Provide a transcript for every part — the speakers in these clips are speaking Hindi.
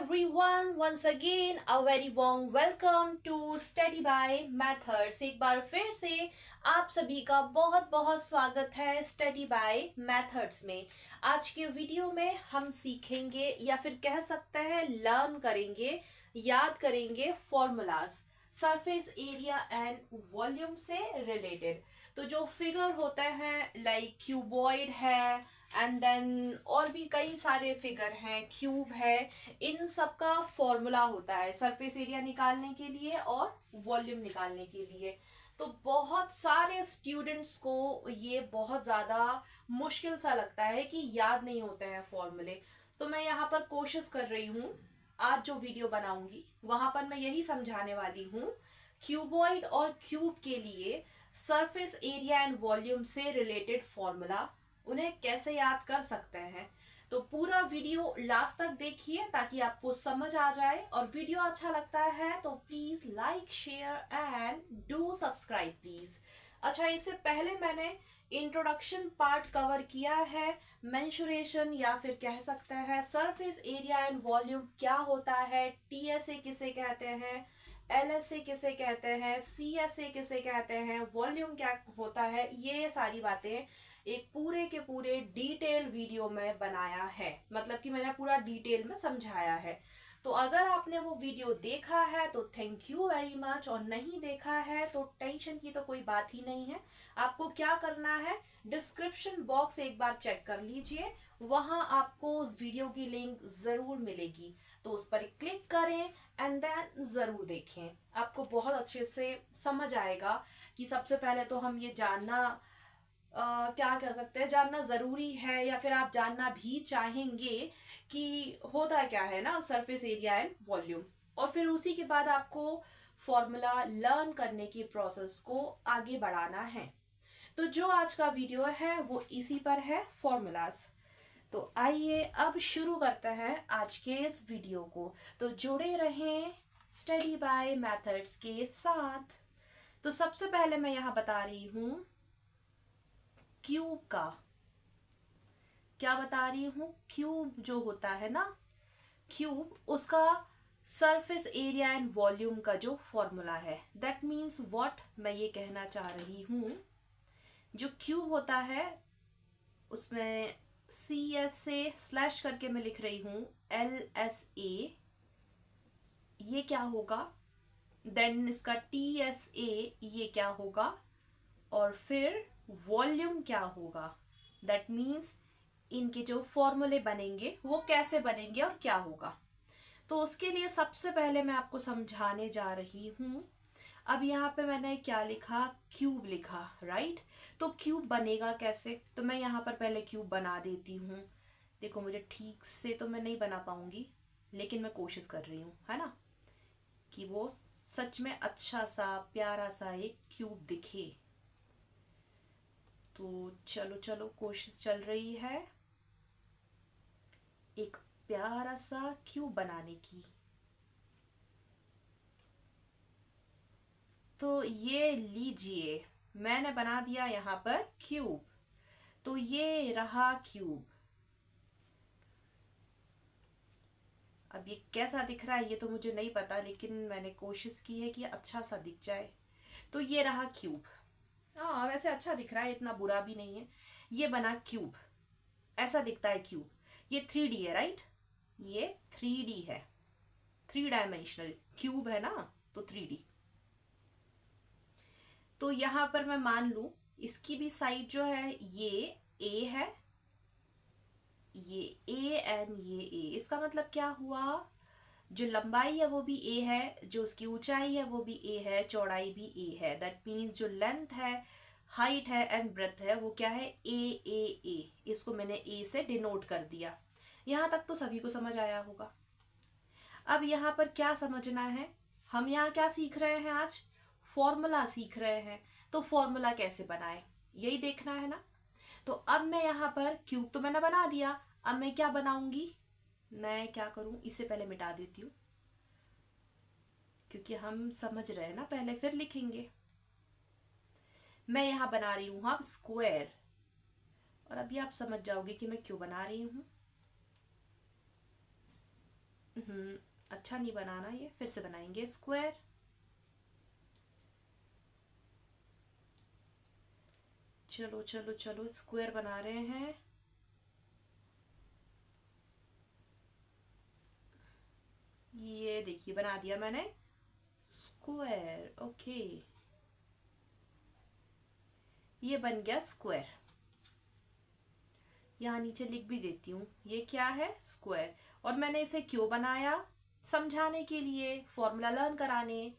everyone, once again a very warm welcome to Study by Methods। एक बार फिर से आप सभी का बहुत बहुत स्वागत है स्टडी बाय मेथड्स में। आज के वीडियो में हम सीखेंगे या फिर कह सकते हैं लर्न करेंगे, याद करेंगे formulas surface area and volume से रिलेटेड। तो जो फिगर होते हैं लाइक क्यूबॉइड है एंड देन और भी कई सारे फिगर हैं, क्यूब है, इन सब का फॉर्मूला होता है सरफेस एरिया निकालने के लिए और वॉल्यूम निकालने के लिए। तो बहुत सारे स्टूडेंट्स को ये बहुत ज़्यादा मुश्किल सा लगता है कि याद नहीं होते हैं फॉर्मूले। तो मैं यहाँ पर कोशिश कर रही हूँ, आज जो वीडियो बनाऊंगी वहां पर मैं यही समझाने वाली हूँ क्यूबॉइड और क्यूब के लिए सरफेस एरिया एंड वॉल्यूम से रिलेटेड फॉर्मूला उन्हें कैसे याद कर सकते हैं। तो पूरा वीडियो लास्ट तक देखिए ताकि आपको समझ आ जाए, और वीडियो अच्छा लगता है तो please like share and do subscribe please. अच्छा, इससे पहले मैंने इंट्रोडक्शन पार्ट कवर किया है, मेंसुरेशन या फिर कह सकते हैं सरफेस एरिया एंड वॉल्यूम क्या होता है, टीएसए किसे कहते हैं, एलएसए किसे कहते हैं, सीएसए किसे कहते हैं, वॉल्यूम क्या होता है, ये सारी बातें एक पूरे के पूरे डिटेल वीडियो में बनाया है। मतलब कि मैंने पूरा डिटेल में समझाया है। तो अगर आपने वो वीडियो देखा है तो थैंक यू वेरी मच, और नहीं देखा है तो टेंशन की तो कोई बात ही नहीं है। आपको क्या करना है, डिस्क्रिप्शन बॉक्स एक बार चेक कर लीजिए, वहां आपको उस वीडियो की लिंक जरूर मिलेगी, तो उस पर क्लिक करें एंड देन जरूर देखें। आपको बहुत अच्छे से समझ आएगा कि सबसे पहले तो हम ये जानना क्या कह सकते हैं, जानना जरूरी है या फिर आप जानना भी चाहेंगे कि होता क्या है ना सरफेस एरिया एंड वॉल्यूम। और फिर उसी के बाद आपको फॉर्मूला लर्न करने की प्रोसेस को आगे बढ़ाना है। तो जो आज का वीडियो है वो इसी पर है, फॉर्मूलाज। तो आइए अब शुरू करते हैं आज के इस वीडियो को। तो जुड़े रहें स्टडी बाय मेथड्स के साथ। तो सबसे पहले मैं यहाँ बता रही हूँ क्यूब का, क्या बता रही हूँ, क्यूब जो होता है ना, क्यूब, उसका सरफेस एरिया एंड वॉल्यूम का जो फॉर्मूला है, दैट मीन्स व्हाट मैं ये कहना चाह रही हूँ, जो क्यूब होता है उसमें सी एस से स्लैश करके मैं लिख रही हूँ एल एस ए, ये क्या होगा, देन इसका टी एस ए ये क्या होगा, और फिर वॉल्यूम क्या होगा। दैट मीन्स इनके जो फॉर्मूले बनेंगे वो कैसे बनेंगे और क्या होगा। तो उसके लिए सबसे पहले मैं आपको समझाने जा रही हूँ। अब यहाँ पे मैंने क्या लिखा, क्यूब लिखा, राइट। तो क्यूब बनेगा कैसे, तो मैं यहाँ पर पहले क्यूब बना देती हूँ। देखो मुझे ठीक से तो मैं नहीं बना पाऊंगी, लेकिन मैं कोशिश कर रही हूँ, है ना, कि वो सच में अच्छा सा प्यारा सा एक क्यूब दिखे। तो चलो चलो कोशिश चल रही है एक प्यारा सा क्यूब बनाने की। तो ये लीजिए, मैंने बना दिया यहाँ पर क्यूब। तो ये रहा क्यूब। अब ये कैसा दिख रहा है ये तो मुझे नहीं पता, लेकिन मैंने कोशिश की है कि अच्छा सा दिख जाए। तो ये रहा क्यूब। हाँ, वैसे अच्छा दिख रहा है, इतना बुरा भी नहीं है। ये बना क्यूब, ऐसा दिखता है क्यूब। ये 3D है, राइट, ये 3D है, 3 डायमेंशनल क्यूब है ना, तो 3D। तो यहां पर मैं मान लू इसकी भी साइड जो है ये ए है, ये ए एंड ये ए, इसका मतलब क्या हुआ, जो लंबाई है वो भी ए है, जो उसकी ऊंचाई है वो भी ए है, चौड़ाई भी ए है। दैट मीन्स जो लेंथ है, हाइट है एंड ब्रेथ है वो क्या है, ए। इसको मैंने ए से डिनोट कर दिया। यहां तक तो सभी को समझ आया होगा। अब यहाँ पर क्या समझना है, हम यहाँ क्या सीख रहे हैं आज, फॉर्मूला सीख रहे हैं। तो फॉर्मूला कैसे बनाए यही देखना है ना। तो अब मैं यहाँ पर क्यूब तो मैंने बना दिया, अब मैं क्या बनाऊंगी, मैं क्या करूं, इससे पहले मिटा देती हूँ क्योंकि हम समझ रहे हैं ना, पहले फिर लिखेंगे। मैं यहाँ बना रही हूँ अब स्क्वायर, और अभी आप समझ जाओगे कि मैं क्यों बना रही हूँ। अच्छा नहीं बनाना, ये फिर से बनाएंगे स्क्वायर। चलो चलो चलो स्क्वायर बना रहे हैं। ये देखिए बना दिया मैंने स्क्वायर। ओके, ये बन गया स्क्वायर। यहाँ नीचे लिख भी देती हूँ, ये क्या है, स्क्वायर। और मैंने इसे क्यों बनाया, समझाने के लिए, फॉर्मूला लर्न कराने।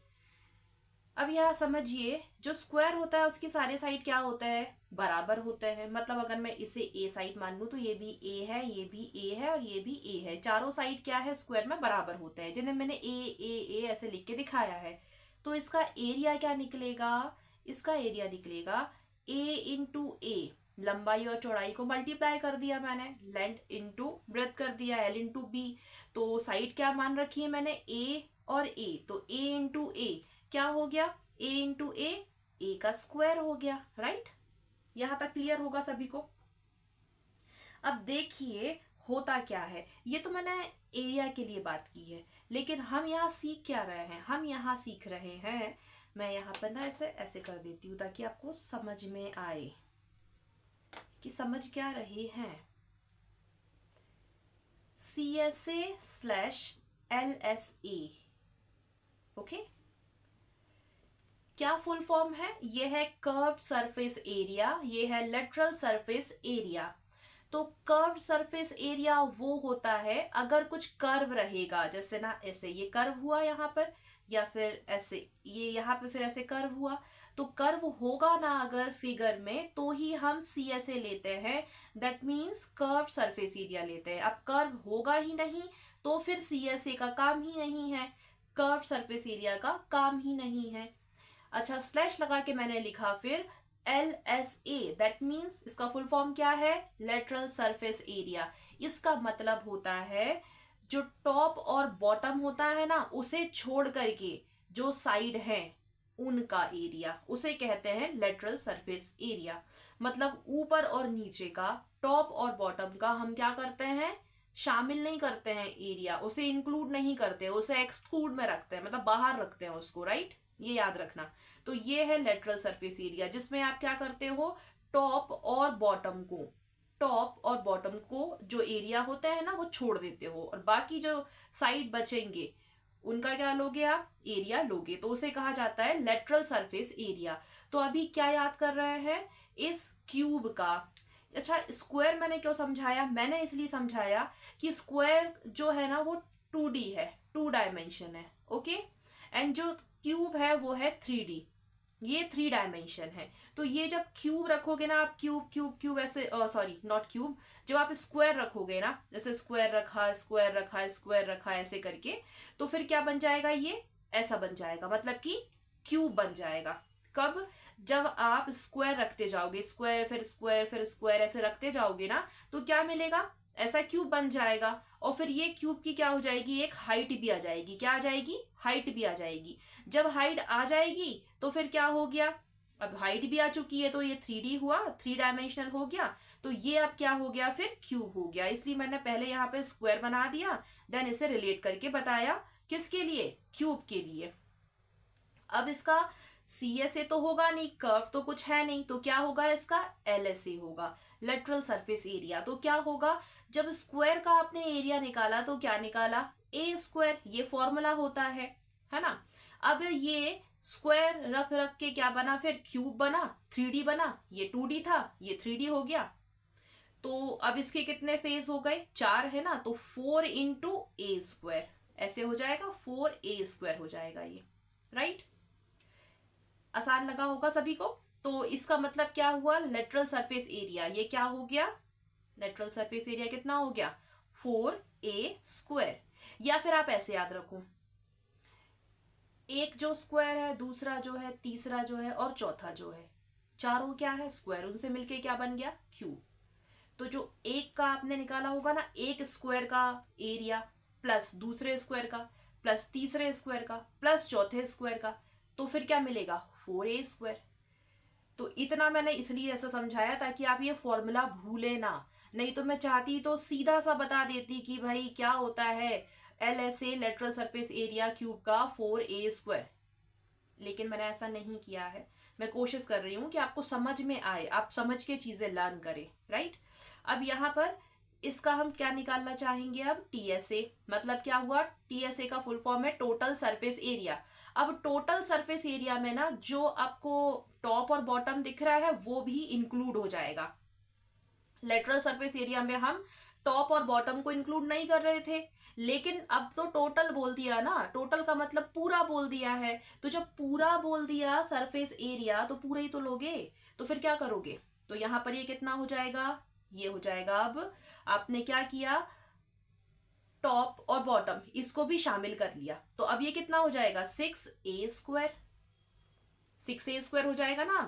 अब यहाँ समझिए, जो स्क्वायर होता है उसके सारे साइड क्या होते हैं, बराबर होते हैं। मतलब अगर मैं इसे ए साइड मान लूँ तो ये भी ए है, ये भी ए है और ये भी ए है। चारों साइड क्या है, स्क्वायर में बराबर होते हैं, जिन्हें मैंने ए ऐसे लिख के दिखाया है। तो इसका एरिया क्या निकलेगा, इसका एरिया निकलेगा ए इंटू ए। लंबाई और चौड़ाई को मल्टीप्लाई कर दिया मैंने, लेंथ इंटू ब्रेथ कर दिया, एल इंटू बी। तो साइड क्या मान रखी है मैंने, ए और ए, तो ए इंटू ए क्या हो गया, ए इंटू ए का स्क्वायर हो गया। राइट, यहां तक क्लियर होगा सभी को। अब देखिए होता क्या है, ये तो मैंने एरिया के लिए बात की है, लेकिन हम यहाँ सीख क्या रहे हैं, हम यहाँ सीख रहे हैं, मैं यहाँ पर ना ऐसे ऐसे कर देती हूँ ताकि आपको समझ में आए कि समझ क्या रहे हैं। CSA/LSA। ओके, क्या फुल फॉर्म है, ये है कर्व्ड सरफेस एरिया, ये है लेटरल सरफेस एरिया। तो कर्व्ड सरफेस एरिया वो होता है अगर कुछ कर्व रहेगा, जैसे ना ऐसे ये कर्व हुआ यहाँ पर, या फिर ऐसे ये यहाँ पे फिर ऐसे कर्व हुआ, तो कर्व होगा ना अगर फिगर में, तो ही हम CSA लेते हैं। That means curved surface area लेते हैं। अब कर्व होगा ही नहीं तो फिर CSA का काम ही नहीं है, कर्व्ड सरफेस एरिया का काम ही नहीं है। अच्छा, स्लैश लगा के मैंने लिखा फिर LSA, दैट मीन्स इसका फुल फॉर्म क्या है, लेटरल सरफेस एरिया। इसका मतलब होता है जो टॉप और बॉटम होता है ना, उसे छोड़ करके जो साइड है उनका एरिया, उसे कहते हैं लेटरल सरफेस एरिया। मतलब ऊपर और नीचे का, टॉप और बॉटम का हम क्या करते हैं, शामिल नहीं करते हैं एरिया, उसे इंक्लूड नहीं करते, उसे एक्सक्लूड में रखते हैं, मतलब बाहर रखते हैं उसको। राइट, ये याद रखना। तो ये है लेटरल सरफेस एरिया, जिसमें आप क्या करते हो, टॉप और बॉटम को, टॉप और बॉटम को जो एरिया होते हैं ना वो छोड़ देते हो, और बाकी जो साइड बचेंगे उनका क्या लोगे आप, एरिया लोगे। तो उसे कहा जाता है लेटरल सरफेस एरिया। तो अभी क्या याद कर रहे हैं, इस क्यूब का। अच्छा, स्क्वायर मैंने क्यों समझाया, मैंने इसलिए समझाया कि स्क्वायर जो है ना वो 2D है, 2 डायमेंशन है। ओके, एंड जो क्यूब है वो है 3D, ये 3 डायमेंशन है। तो ये जब क्यूब रखोगे ना आप, क्यूब क्यूब क्यूब ऐसे, सॉरी नॉट क्यूब, जब आप स्क्वायर रखोगे ना, जैसे स्क्वायर रखा, स्क्वायर रखा, स्क्वायर रखा ऐसे करके, तो फिर क्या बन जाएगा, ये ऐसा बन जाएगा, मतलब कि क्यूब बन जाएगा। कब, जब आप स्क्वायर रखते जाओगे, स्क्वायर फिर स्क्वायर फिर स्क्वायर ऐसे रखते जाओगे ना, तो क्या मिलेगा, ऐसा क्यूब बन जाएगा। और फिर ये क्यूब की क्या हो जाएगी, एक हाइट भी आ जाएगी। क्या आ जाएगी, हाइट भी आ जाएगी। जब हाइट आ जाएगी तो फिर क्या हो गया, अब हाइट भी आ चुकी है तो ये 3D हुआ, 3 डायमेंशनल हो गया। तो ये अब क्या हो गया, फिर क्यूब हो गया। इसलिए मैंने पहले यहाँ पे स्क्वायर बना दिया, देन इसे रिलेट करके बताया, किसके लिए, क्यूब के लिए। अब इसका CSA तो होगा नहीं, कर्व तो कुछ है नहीं, तो क्या होगा, इसका LSA होगा, लेटरल सरफेस एरिया। तो क्या होगा, जब स्क्वायर का आपने एरिया निकाला तो क्या निकाला, A स्क्वायर, ये फॉर्मूला होता है ना। अब ये स्क्वायर रख रख के क्या बना, फिर क्यूब बना, 3D बना, ये 2D था, ये 3D हो गया। तो अब इसके कितने फेज हो गए, 4 है ना, तो 4 इंटू A स्क्वायर ऐसे हो जाएगा, 4A स्क्वायर हो जाएगा ये। राइट, आसान लगा होगा सभी को। तो इसका मतलब क्या हुआ, लेटरल सरफेस एरिया, ये क्या हो गया, लेटरल सरफेस एरिया कितना हो गया, 4A स्क्वायर। या फिर आप ऐसे याद रखो, एक जो स्क्वायर है, दूसरा जो है, तीसरा जो है और चौथा जो है, चारों क्या है, स्क्वायर, उनसे मिलके क्या बन गया, क्यूब। तो जो एक का आपने निकाला होगा ना, एक स्क्वायर का एरिया प्लस दूसरे स्क्वायर का प्लस तीसरे स्क्वायर का प्लस चौथे स्क्वायर का, तो फिर क्या मिलेगा, 4A स्क्वायर। तो इतना मैंने इसलिए ऐसा समझाया ताकि आप ये फॉर्मूला भूले ना, नहीं तो मैं चाहती तो सीधा सा बता देती कि भाई क्या होता है LSA lateral surface area cube का 4A², लेकिन मैंने ऐसा नहीं किया है। मैं कोशिश कर रही हूँ कि आपको समझ में आए, आप समझ के चीजें लर्न करें, राइट। अब यहाँ पर इसका हम क्या निकालना चाहेंगे, अब TSA, मतलब क्या हुआ, TSA का फुल फॉर्म है टोटल सरफेस एरिया। अब टोटल सरफेस एरिया में ना जो आपको टॉप और बॉटम दिख रहा है वो भी इंक्लूड हो जाएगा। लेटरल सरफेस एरिया में हम टॉप और बॉटम को इंक्लूड नहीं कर रहे थे, लेकिन अब तो टोटल बोल दिया ना, टोटल का मतलब पूरा बोल दिया है। तो जब पूरा बोल दिया सरफेस एरिया तो पूरा ही तो लोगे, तो फिर क्या करोगे, तो यहां पर ये कितना हो जाएगा, ये हो जाएगा। अब आपने क्या किया, टॉप और बॉटम इसको भी शामिल कर लिया, तो अब ये कितना हो जाएगा, 6A², 6A² हो जाएगा ना।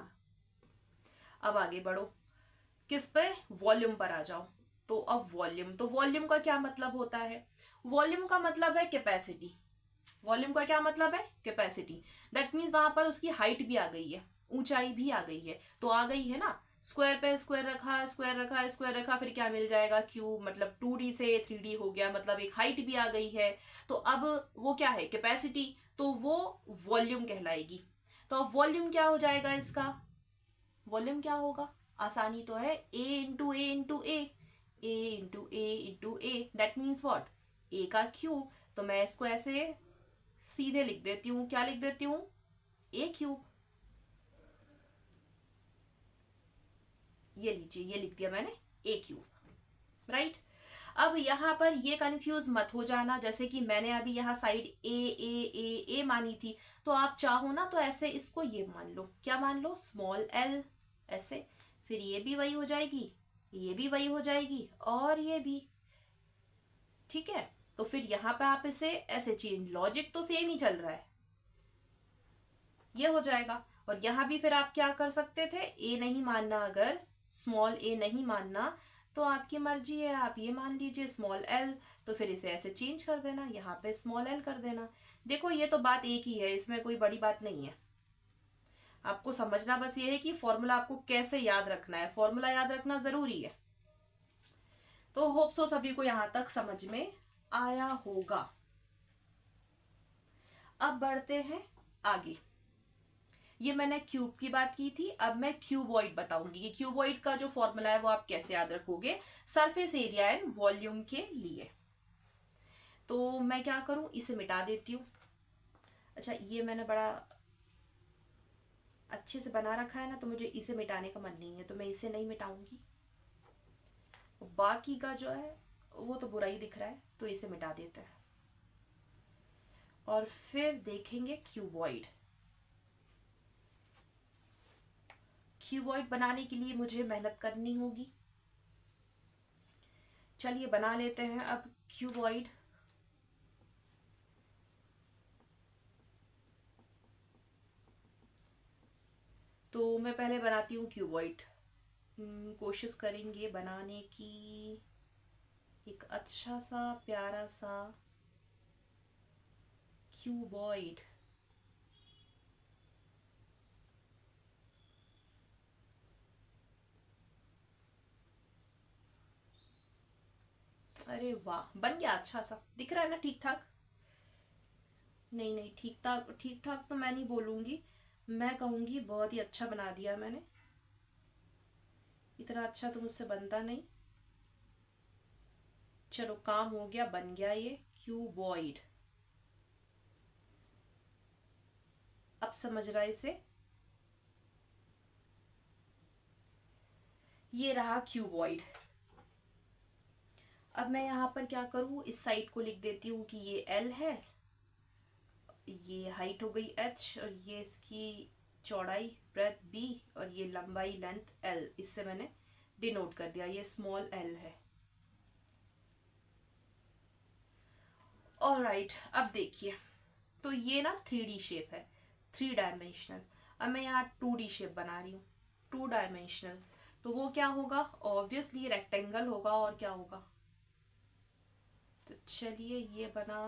अब आगे बढ़ो, किस पे, वॉल्यूम पर आ जाओ। तो अब वॉल्यूम, तो वॉल्यूम का क्या मतलब होता है, वॉल्यूम का मतलब है कैपेसिटी। वॉल्यूम का क्या मतलब है, कैपेसिटी। दैट मीन्स वहां पर उसकी हाइट भी आ गई है, ऊंचाई भी आ गई है, तो आ गई है ना। स्क्वायर पे स्क्वायर रखा, स्क्वायर रखा, स्क्वायर रखा, फिर क्या मिल जाएगा, क्यूब, मतलब 2D से 3D हो गया, मतलब एक हाइट भी आ गई है। तो अब वो क्या है, कैपेसिटी, तो वो वॉल्यूम कहलाएगी। तो अब वॉल्यूम क्या हो जाएगा इसका, वॉल्यूम क्या होगा, आसानी तो है, A into a into a, a into a into a, that means what, a का क्यूब। तो मैं इसको ऐसे सीधे लिख देती हूँ, क्या लिख देती हूँ, A³। ये लीजिए, ये लिख दिया मैंने, A³, राइट। अब यहाँ पर ये कंफ्यूज मत हो जाना, जैसे कि मैंने अभी यहाँ साइड ए मानी थी, तो आप चाहो ना तो ऐसे इसको ये मान लो, क्या मान लो, स्मॉल l, ऐसे, फिर ये भी वही हो जाएगी, ये भी वही हो जाएगी, और ये भी, ठीक है। तो फिर यहाँ पे आप इसे ऐसे चेंज, लॉजिक तो सेम ही चल रहा है, ये हो जाएगा। और यहाँ भी फिर आप क्या कर सकते थे, ए नहीं मानना, अगर स्मॉल ए नहीं मानना तो आपकी मर्जी है, आप ये मान लीजिए स्मॉल एल, तो फिर इसे ऐसे चेंज कर देना, यहाँ पे स्मॉल एल कर देना। देखो ये तो बात एक ही है, इसमें कोई बड़ी बात नहीं है। आपको समझना बस ये है कि फॉर्मूला आपको कैसे याद रखना है, फॉर्मूला याद रखना जरूरी है। तो होप सो सभी को यहां तक समझ में आया होगा। अब बढ़ते हैं आगे। ये मैंने क्यूब की बात की थी, अब मैं क्यूबॉइड बताऊंगी। ये क्यूबॉइड का जो फॉर्मूला है वो आप कैसे याद रखोगे सरफेस एरिया एंड वॉल्यूम के लिए। तो मैं क्या करूं, इसे मिटा देती हूँ। अच्छा, ये मैंने बड़ा अच्छे से बना रखा है ना, तो मुझे इसे मिटाने का मन नहीं है, तो मैं इसे नहीं मिटाऊंगी। बाकी का जो है वो तो बुरा ही दिख रहा है, तो इसे मिटा देते हैं और फिर देखेंगे क्यूबॉइड। क्यूबॉइड बनाने के लिए मुझे मेहनत करनी होगी। चलिए बना लेते हैं अब क्यूबॉइड। तो मैं पहले बनाती हूँ क्यूबॉइड। कोशिश करेंगे बनाने की एक अच्छा सा प्यारा सा क्यूबॉइड। अरे वाह, बन गया, अच्छा सा दिख रहा है ना, ठीक ठाक। नहीं नहीं, ठीक ठाक तो मैं नहीं बोलूँगी, मैं कहूँगी बहुत ही अच्छा बना दिया मैंने। इतना अच्छा तो मुझसे बनता नहीं। चलो काम हो गया, बन गया ये क्यूबॉइड। अब समझ रहा है इसे, ये रहा क्यूबॉइड। अब मैं यहाँ पर क्या करूँ, इस साइड को लिख देती हूँ कि ये L है, ये हाइट हो गई h, और ये इसकी चौड़ाई ब्रेथ b, और ये लंबाई लेंथ l, इससे मैंने डिनोट कर दिया, ये स्मॉल l है। ऑलराइट, अब देखिए, तो ये ना 3D शेप है, 3 डायमेंशनल। अब मैं यहाँ 2D शेप बना रही हूँ, 2 डायमेंशनल। तो वो क्या होगा, ऑब्वियसली रेक्टेंगल होगा, और क्या होगा। तो चलिए ये बना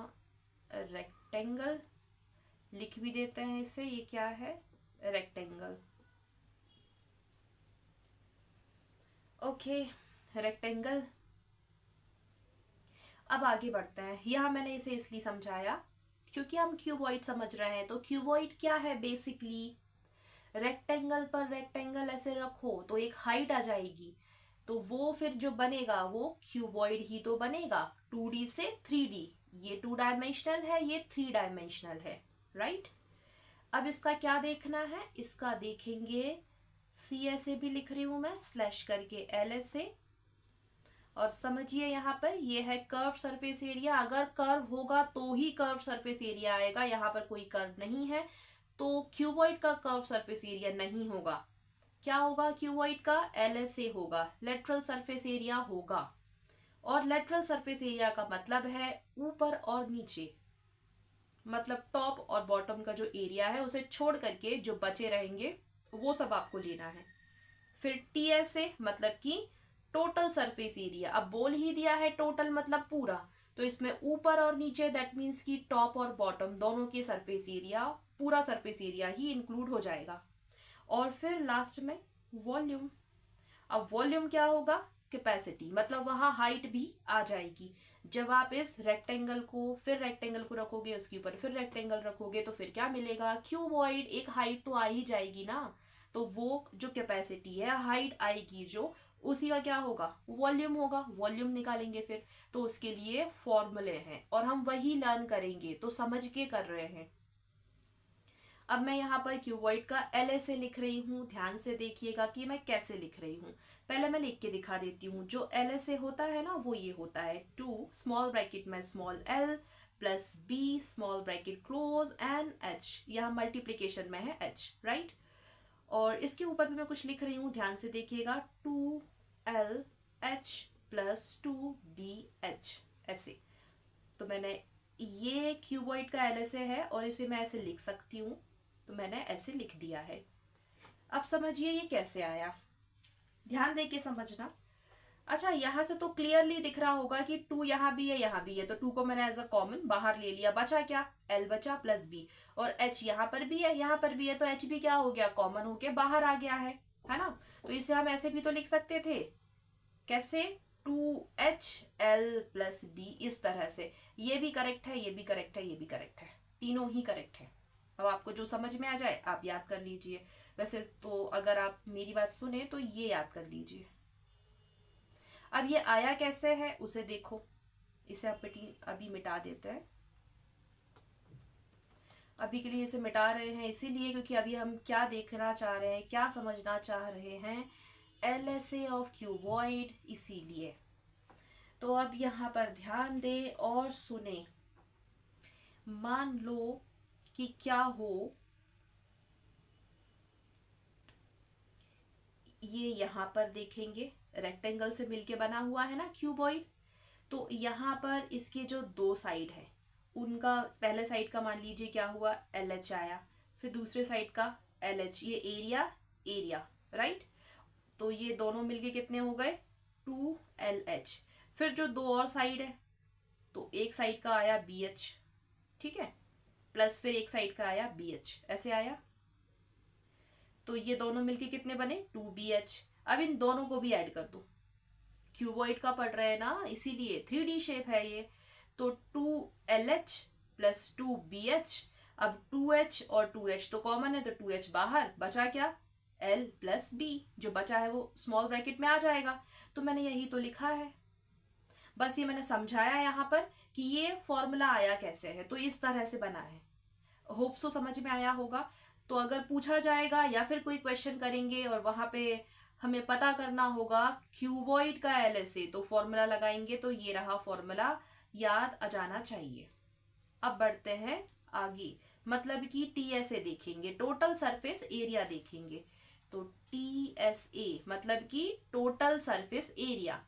रेक्टेंगल, लिख भी देते हैं इसे, ये क्या है, रेक्टेंगल। Okay, rectangle. अब आगे बढ़ते हैं। यहाँ मैंने इसे इसलिए समझाया क्योंकि हम क्यूबॉइड समझ रहे हैं। तो क्यूबॉइड क्या है बेसिकली, रेक्टेंगल पर रेक्टेंगल ऐसे रखो तो एक हाइट आ जाएगी, तो वो फिर जो बनेगा वो क्यूबॉइड ही तो बनेगा। 2D से 3D, ये 2 डायमेंशनल है, ये 3 डायमेंशनल है, राइट। अब इसका क्या देखना है, इसका देखेंगे सी ऐसे भी लिख रही हूं मैं स्लैश करके एल ऐसे। और समझिए यहाँ पर ये है कर्व सरफेस एरिया। अगर कर्व होगा तो ही कर्व सरफेस एरिया आएगा, यहाँ पर कोई कर्व नहीं है तो क्यूबॉइड का कर्व सरफेस एरिया नहीं होगा। क्या होगा क्यूबॉइड का, LSA होगा, लेटरल सरफेस एरिया होगा। और लेटरल सरफेस एरिया का मतलब है ऊपर और नीचे, मतलब टॉप और बॉटम का जो एरिया है उसे छोड़ करके जो बचे रहेंगे वो सब आपको लेना है। फिर TSA मतलब कि टोटल सरफेस एरिया। अब बोल ही दिया है टोटल मतलब पूरा, तो इसमें ऊपर और नीचे दैट मीन्स कि टॉप और बॉटम दोनों के सरफेस एरिया, पूरा सरफेस एरिया ही इंक्लूड हो जाएगा। और फिर लास्ट में वॉल्यूम। अब वॉल्यूम क्या होगा, कैपेसिटी, मतलब वहां हाइट भी आ जाएगी। जब आप इस रेक्टेंगल को फिर रेक्टेंगल को रखोगे, उसके ऊपर फिर रेक्टेंगल रखोगे, तो फिर क्या मिलेगा, क्यूबॉइड, एक हाइट तो आ ही जाएगी ना। तो वो जो कैपेसिटी है, हाइट आएगी जो, उसी का क्या होगा, वॉल्यूम होगा। वॉल्यूम निकालेंगे फिर, तो उसके लिए फॉर्मूले हैं और हम वही लर्न करेंगे, तो समझ के कर रहे हैं। अब मैं यहाँ पर क्यूबॉइड का LSA लिख रही हूँ, ध्यान से देखिएगा कि मैं कैसे लिख रही हूँ। पहले मैं लिख के दिखा देती हूँ। जो LSA होता है ना वो ये होता है 2 स्मॉल ब्रैकेट में small l plus b small bracket close and h, यहाँ मल्टीप्लीकेशन में है h, राइट। और इसके ऊपर भी मैं कुछ लिख रही हूँ, ध्यान से देखिएगा, 2LH प्लस 2BH ऐसे। तो मैंने, ये क्यूबॉइड का LSA है और इसे मैं ऐसे लिख सकती हूँ, तो मैंने ऐसे लिख दिया है। अब समझिए ये कैसे आया, ध्यान दे के समझना। अच्छा, यहाँ से तो क्लियरली दिख रहा होगा कि 2 यहाँ भी है यहाँ भी है, तो 2 को मैंने एज अ कॉमन बाहर ले लिया, बचा क्या, L बचा प्लस B। और H यहाँ पर भी है यहाँ पर भी है, तो H भी क्या हो गया, कॉमन होके बाहर आ गया है ना। तो इसे हम ऐसे भी तो लिख सकते थे, कैसे, 2HL प्लस B, इस तरह से। ये भी करेक्ट है, ये भी करेक्ट है, ये भी करेक्ट है, तीनों ही करेक्ट है। अब आपको जो समझ में आ जाए आप याद कर लीजिए। वैसे तो अगर आप मेरी बात सुने तो ये याद कर लीजिए। अब ये आया कैसे है उसे देखो, इसे आप अभी मिटा देते हैं। अभी के लिए इसे मिटा रहे हैं इसीलिए क्योंकि अभी हम क्या देखना चाह रहे हैं, क्या समझना चाह रहे हैं, LSA ऑफ क्यूबॉइड, इसीलिए। तो अब यहाँ पर ध्यान दें और सुने। मान लो कि क्या हो, ये यहाँ पर देखेंगे रेक्टेंगल से मिलके बना हुआ है ना क्यूबॉइड। तो यहाँ पर इसके जो दो साइड है उनका, पहले साइड का मान लीजिए क्या हुआ, LH आया, फिर दूसरे साइड का LH, ये एरिया एरिया, राइट। तो ये दोनों मिलके कितने हो गए, 2LH। फिर जो दो और साइड है, तो एक साइड का आया BH, ठीक है, प्लस फिर एक साइड का आया BH, ऐसे आया। तो ये दोनों मिलके कितने बने, 2BH। अब इन दोनों को भी ऐड कर दो, क्यूबॉइड का पढ़ रहे हैं ना इसीलिए, 3D शेप है ये। तो 2LH प्लस 2BH। अब 2H और 2H तो कॉमन है, तो 2H बाहर, बचा क्या, L प्लस B, जो बचा है वो स्मॉल ब्रैकेट में आ जाएगा। तो मैंने यही तो लिखा है, बस ये मैंने समझाया यहाँ पर कि ये फॉर्मूला आया कैसे है, तो इस तरह से बना है। होप सो समझ में आया होगा। तो अगर पूछा जाएगा या फिर कोई क्वेश्चन करेंगे और वहां पे हमें पता करना होगा क्यूबॉइड का LSA, तो फॉर्मूला लगाएंगे, तो ये रहा फॉर्मूला, याद आ जाना चाहिए। अब बढ़ते हैं आगे, मतलब कि TSA देखेंगे, टोटल सरफेस एरिया देखेंगे। तो TSA मतलब कि टोटल सरफेस एरिया।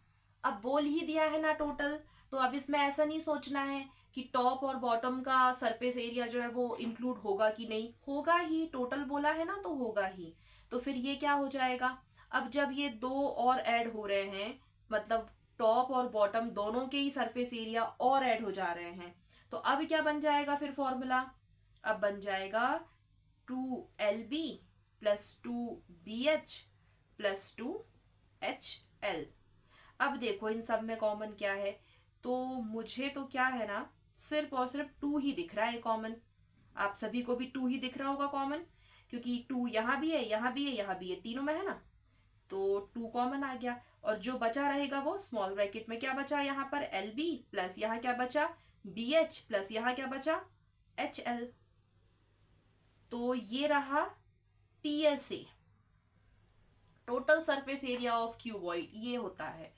अब बोल ही दिया है ना टोटल, तो अब इसमें ऐसा नहीं सोचना है कि टॉप और बॉटम का सरफेस एरिया जो है वो इंक्लूड होगा कि नहीं, होगा ही, टोटल बोला है ना तो होगा ही। तो फिर ये क्या हो जाएगा, अब जब ये दो और ऐड हो रहे हैं, मतलब टॉप और बॉटम दोनों के ही सरफेस एरिया और ऐड हो जा रहे हैं, तो अब क्या बन जाएगा फिर फॉर्मूला, अब बन जाएगा 2LB plus 2BH plus 2HL। अब देखो इन सब में कॉमन क्या है, तो मुझे तो क्या है ना, सिर्फ और सिर्फ 2 ही दिख रहा है कॉमन। आप सभी को भी 2 ही दिख रहा होगा कॉमन, क्योंकि 2 यहाँ भी है, यहाँ भी है, यहाँ भी है, तीनों में है ना। तो 2 कॉमन आ गया, और जो बचा रहेगा वो स्मॉल ब्रैकेट में क्या बचा यहाँ पर, एल बी प्लस यहाँ क्या बचा, बी एच प्लस यहाँ क्या बचा, एच एल। तो ये रहा T S A, total surface area of cuboid, ये होता है।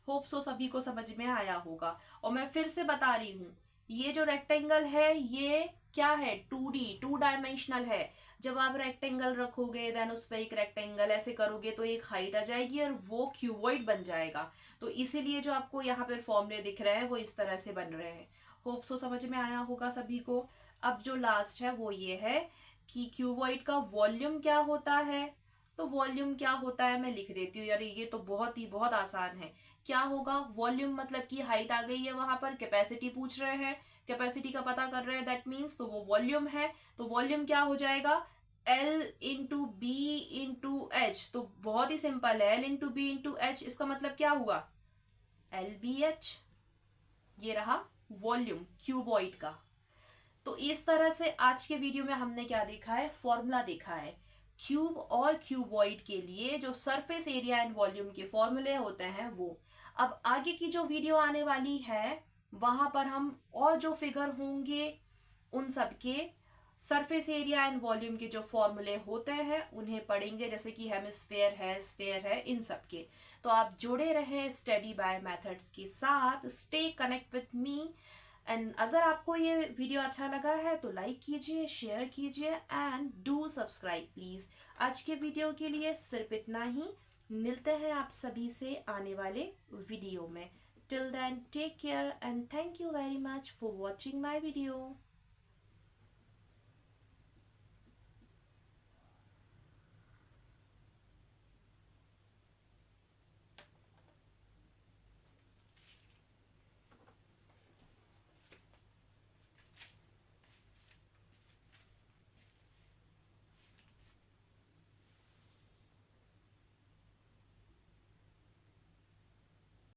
होप सो सभी को समझ में आया होगा। और मैं फिर से बता रही हूँ, ये जो रेक्टेंगल है ये क्या है, 2D, 2 डायमेंशनल है। जब आप रेक्टेंगल रखोगे देन उस पर एक रेक्टेंगल ऐसे करोगे तो एक हाइट आ जाएगी और वो क्यूबॉइड बन जाएगा। तो इसीलिए जो आपको यहाँ पर फॉर्मूले दिख रहे हैं वो इस तरह से बन रहे हैं। होप सो समझ में आया होगा सभी को। अब जो लास्ट है वो ये है कि क्यूबॉइड का वॉल्यूम क्या होता है। तो वॉल्यूम क्या होता है मैं लिख देती हूँ यार, ये तो बहुत आसान है। क्या होगा वॉल्यूम, मतलब कि हाइट आ गई है, वहां पर कैपेसिटी पूछ रहे हैं, कैपेसिटी का पता कर रहे हैं, दैट मीन्स तो वो वॉल्यूम है। तो वॉल्यूम क्या हो जाएगा, L into B into H. तो बहुत ही सिंपल है, L into B into H, इसका मतलब क्या हुआ, LBH। ये रहा वॉल्यूम क्यूबॉइड का। तो इस तरह से आज के वीडियो में हमने क्या देखा है, फॉर्मूला देखा है। क्यूब और क्यूबॉइड के लिए जो सरफेस एरिया एंड वॉल्यूम के फॉर्मूले होते हैं वो। अब आगे की जो वीडियो आने वाली है वहां पर हम और जो फिगर होंगे उन सब के सरफेस एरिया एंड वॉल्यूम के जो फॉर्मूले होते हैं उन्हें पढ़ेंगे, जैसे कि हेमिस्फेयर है, स्फेयर है, इन सब के। तो आप जुड़े रहें स्टडी बाय मेथड्स के साथ, stay connect with me. And अगर आपको ये वीडियो अच्छा लगा है तो लाइक कीजिए, शेयर कीजिए एंड डू सब्सक्राइब प्लीज। आज के वीडियो के लिए सिर्फ इतना ही। मिलते हैं आप सभी से आने वाले वीडियो में। Till then take care and thank you very much for watching my video.